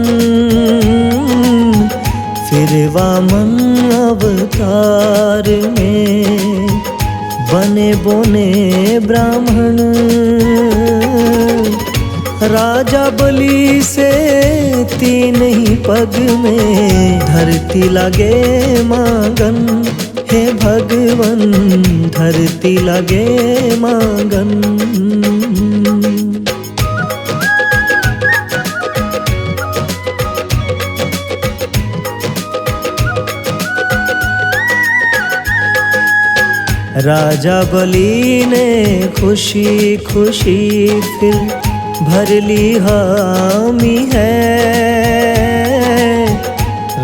फिर वामन अवतार में बने बोने ब्राह्मण। राजा बलि से 3 ही पग में धरती लगे मांगन हे भगवन, धरती लगे मांगन। राजा बलि ने खुशी खुशी फिर भर ली हामी है।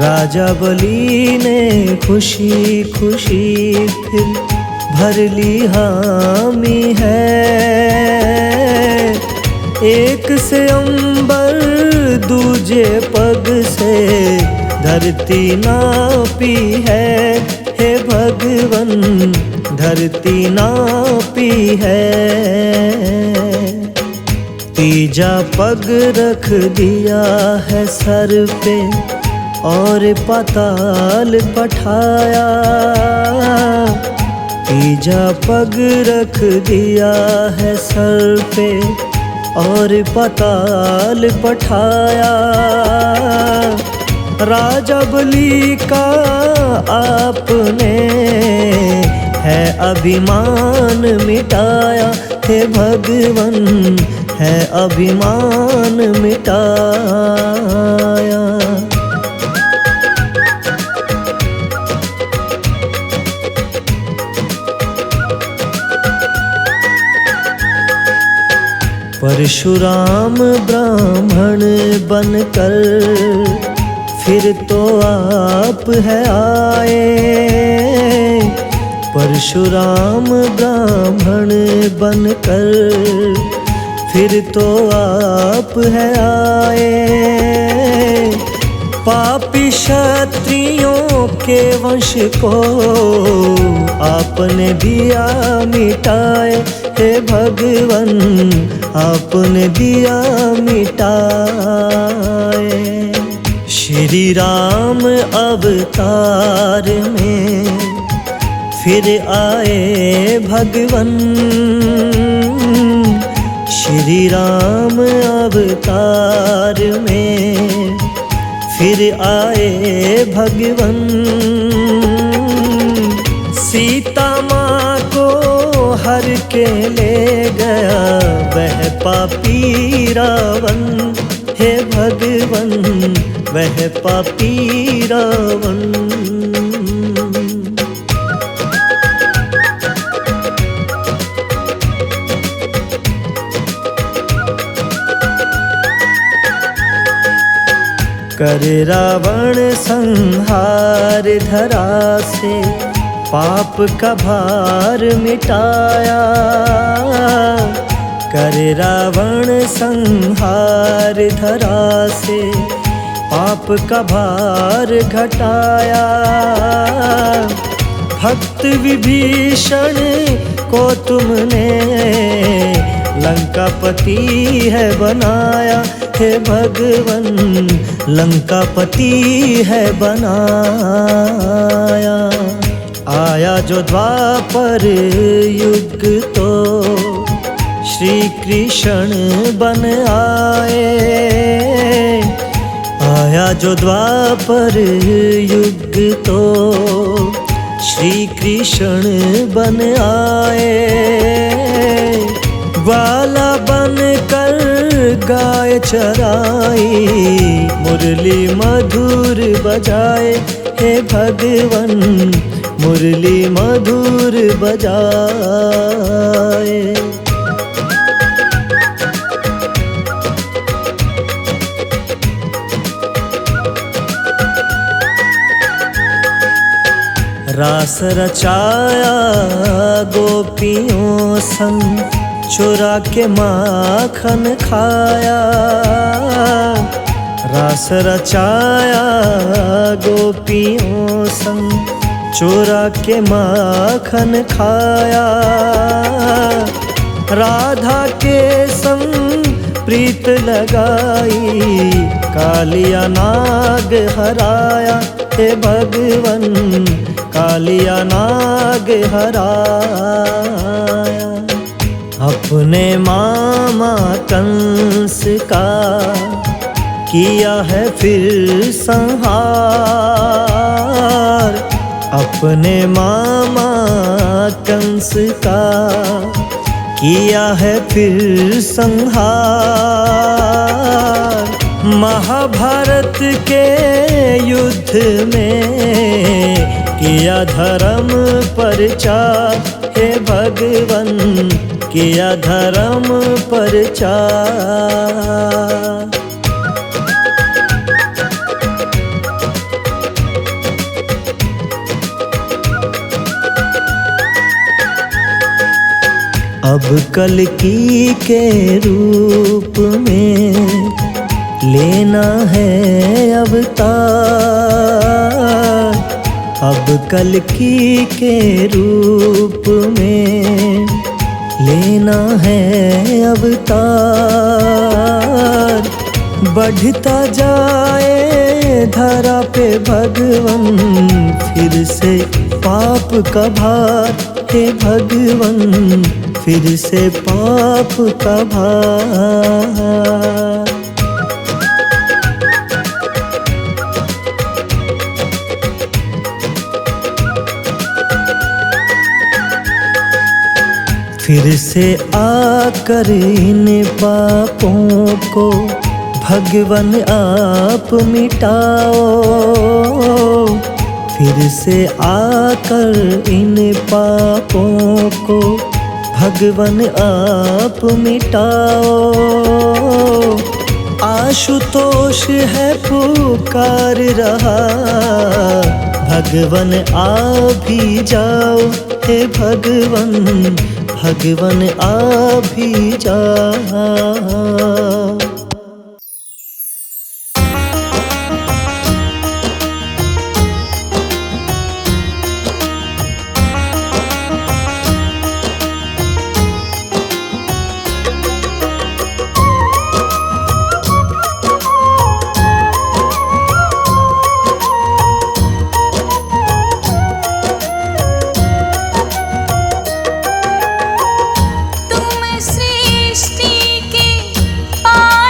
राजा बलि ने खुशी खुशी फिर भर ली हामी है। एक से अंबर दूजे पग से धरती नापी है हे भगवन, धरती नापी है। तीजा पग रख दिया है सर पे और पाताल पठाया। तीजा पग रख दिया है सर पे और पाताल पठाया। राजा बलि का आपने है अभिमान मिटाया हे भगवन, है अभिमान मिटाया। परशुराम ब्राह्मण बनकर फिर तो आप है आए। परशुराम ब्राह्मण बनकर फिर तो आप है आए। पापी क्षत्रियों के वंश को आपने दिया मिटाए हे भगवन, आपने दिया मिटाए। श्री राम अवतार में फिर आए भगवन। श्री राम अवतार में फिर आए भगवन। सीता माँ को हर के ले गया वह पापी रावण हे भगवन, वह पापी रावण। कर रावण संहार धरा से पाप का भार मिटाया। कर रावण संहार धरा से पाप का भार घटाया। भक्त विभीषण को तुमने लंकापति है बनाया। हे भगवन लंकापति है बनाया। आया जो द्वापर युग तो श्री कृष्ण बन आए। आया जो द्वापर युग तो श्री कृष्ण बन आए। ग्वाला बन कर गाय चराई, मुरली मधुर बजाए। हे भगवन मुरली मधुर बजाए। रास रचाया गोपियों संग, चुरा के माखन खाया। रास रचाया गोपियों संग, चुरा के माखन खाया। राधा के संग प्रीत लगाई, कालिया नाग हराया। हे भगवन कालिया नाग हराया। अपने मामा कंस का किया है फिर संहार। अपने मामा कंस का किया है फिर संहार। महाभारत के युद्ध में किया धर्म प्रचार। हे भगवन किया धर्म प्रचार। अब कल्कि के रूप में लेना है अवतार। अब कल्कि के रूप में लेना है अवतार। बढ़ता जाए धरा पे भगवन फिर से पाप का भार। हे भगवन फिर से पाप का भार। फिर से आकर इन पापों को भगवन आप मिटाओ। फिर से आकर इन पापों को भगवन आप मिटाओ। आशुतोष है पुकार रहा, भगवन आ भी जाओ। हे भगवन भगवन आ भी जाओ। तुम सृष्टि के पार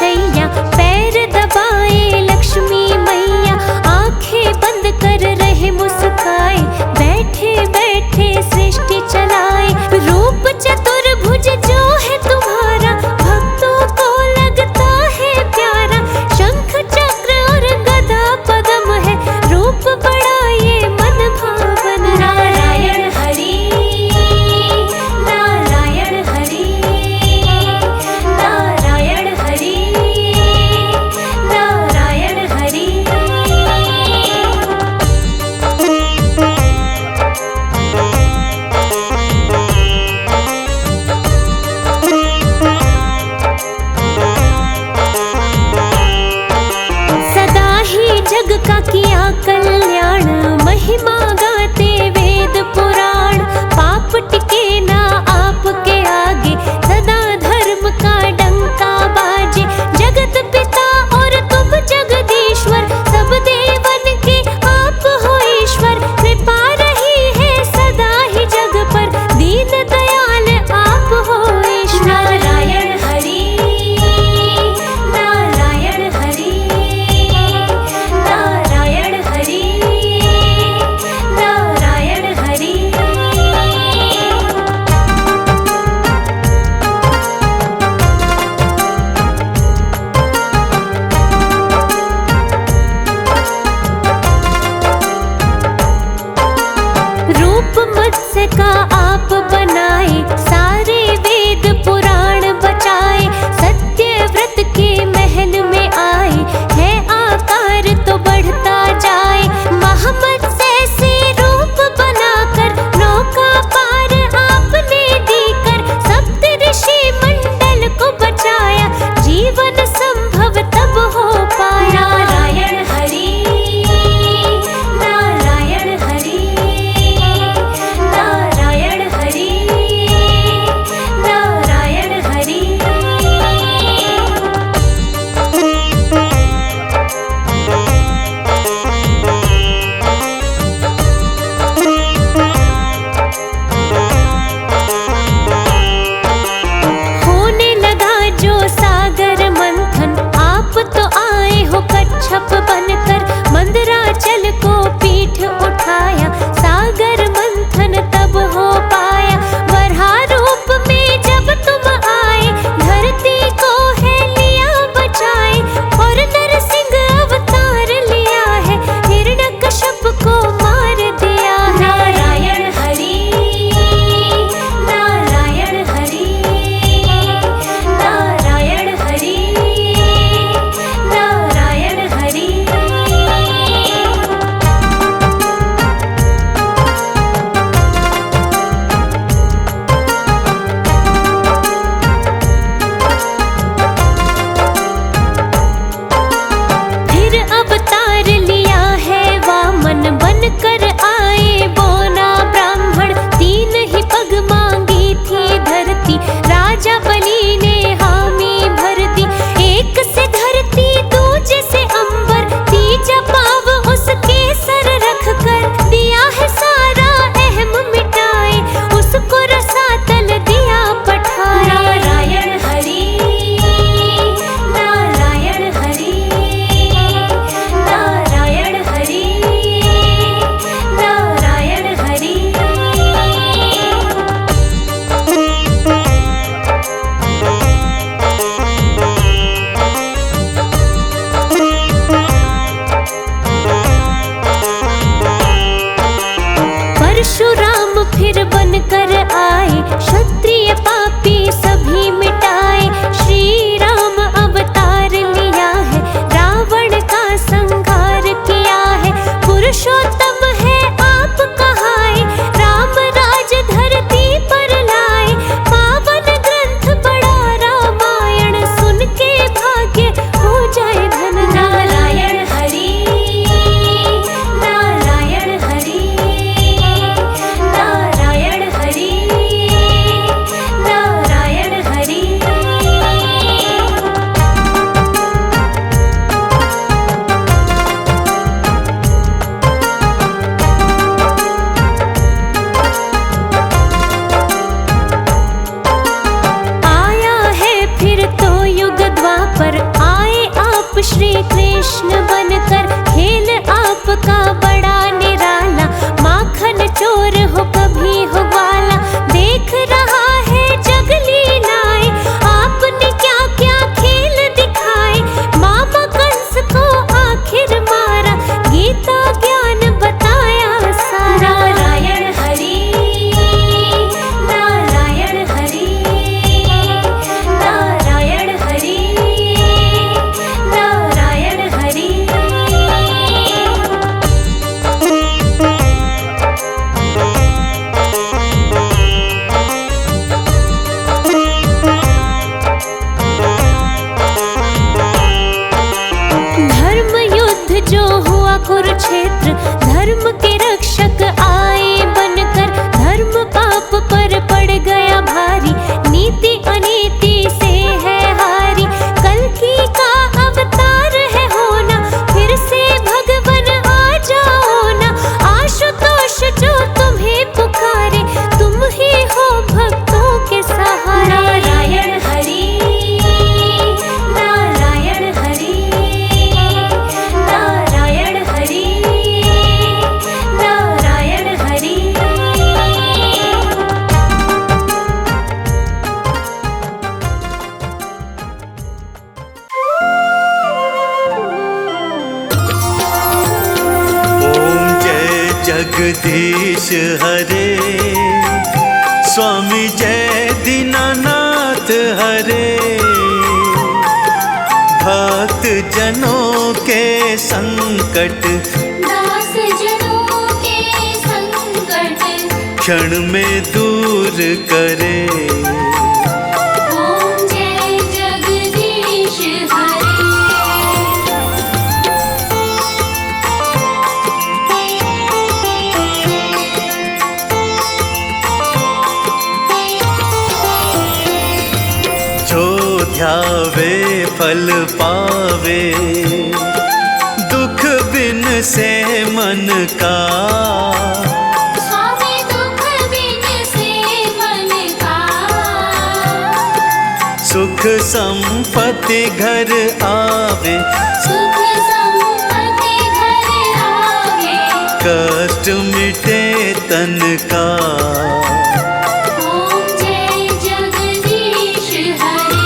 शैया, पैर दबाए लक्ष्मी मैया, आंखें बंद कर रहे मुस्काए, बैठे बैठे सृष्टि चलाए। रूप चतुर्भुज जो है तुम्हारा, भक्तों को लगता है प्यारा, शंख चक्र और गदा पद्म है, रूप बड़ा ये मन भावन। नारायण हरि, नारायण हरि, नारायण हरि, नारायण हरि। सदा ही जग का किया कल्याण, महिमा गाते वेद पुराण, पाप टिके ना आपके आगे, सदा धर्म का डंका बाजे। जगत पिता और तुम जगदीश्वर, सब देवन के आप हो ईश्वर, कृपा रही है सदा ही जग पर, दीन दयाल आप हो ईश्वर। नारायण हरि, नारायण हरि, नारायण हरि, जगदीश हरे, स्वामी जय दीनानाथ हरे। भक्त जनों के संकट, दास जनों के संकट, क्षण में दूर करे। ओम जय जगदीश हरे। जो ध्यावे फल पावे, दुख बिन से मन का। स्वामी दुख बिन से मन का, सुख संपत्ति घर आवे, सुख संपत्ति घर आवे। कष्ट मिटे तन का। ओम जय जगदीश हरे।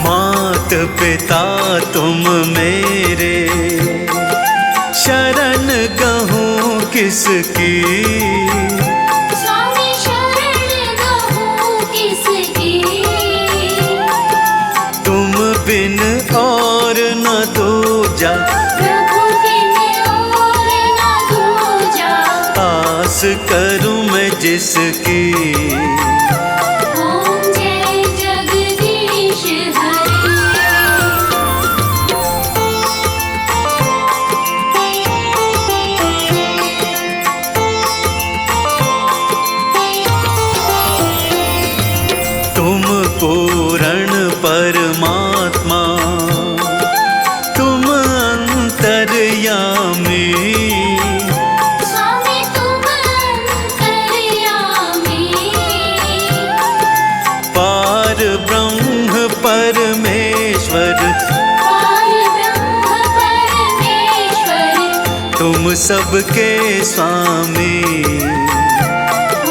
मात पिता तुम मेरे, शरण गहूँ किसकी। स्वामी शरण गहूँ किसकी, तुम बिन और न दूजा, प्रभु बिन और न दूजा। आस करूं मैं जिसकी। ओम जय जगदीश हरे। तुम पूर्ण परमात्मा, तुम अंतर्यामी। स्वामी तुम अंतर्यामी, पार ब्रह्म परमेश्वर, पार ब्रह्म परमेश्वर। तुम सबके स्वामी।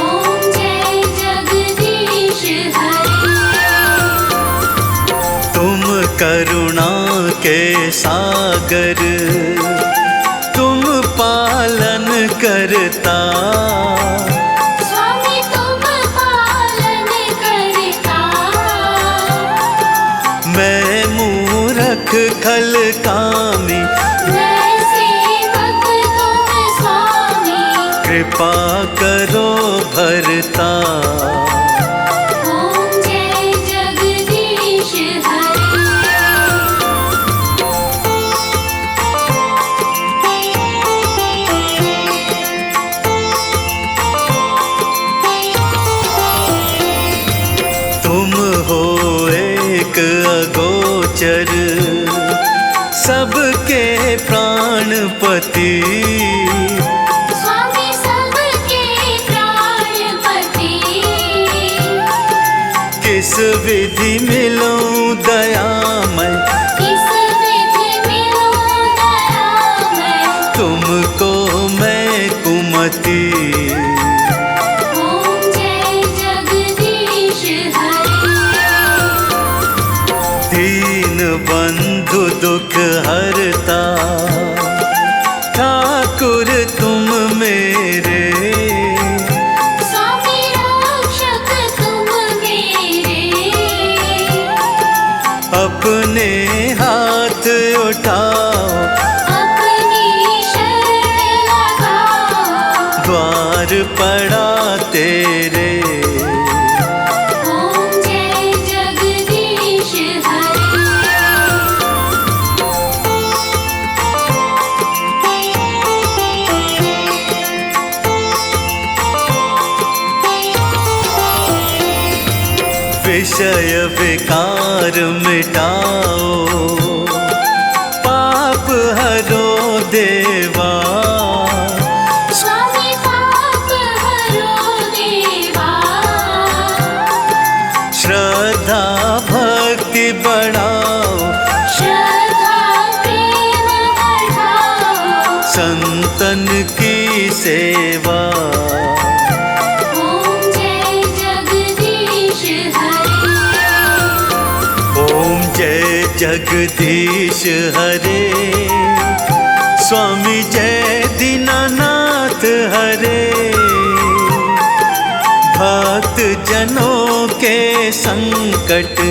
ओम जय जगदीश हरे। तुम करुणा के सागर, तुम पालन करता। स्वामी तुम पालन करता, मैं मूरख खल कामी, मैं सेवक तुम स्वामी। कृपा करो भरता। ओम जय जगदीश हरे। तुम हो एक अगोचर, सबके प्राणपति। स्वामी सबके प्राणपति, किस विधि मिलूं दयामय, किस विधि मिलूं दयामय। तुमको मैं कुमति। ओम जय जगदीश हरे। दीन बंधु दुख हरता, ठाकुर तुम मेरे। स्वामी रक्षक तुम मेरे, अपने हाथ उठाओ, अपनी शरण लगाओ। द्वार पड़ा तेरे। ओम जय जगदीश हरे। विषय विकार मिटाओ, पाप हरो देवा। स्वामी पाप हरो देवा, श्रद्धा भक्ति बढ़ाओ, श्रद्धा प्रेम बढ़ाओ। संतन की सेवा। ओम जय जगदीश हरे। ओम जय जगदीश हरे, स्वामी जय दीनानाथ हरे। भक्त जनों के संकट,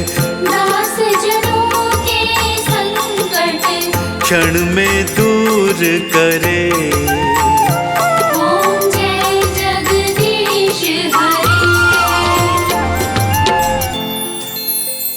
दास जनों के संकट क्षण में दूर करे।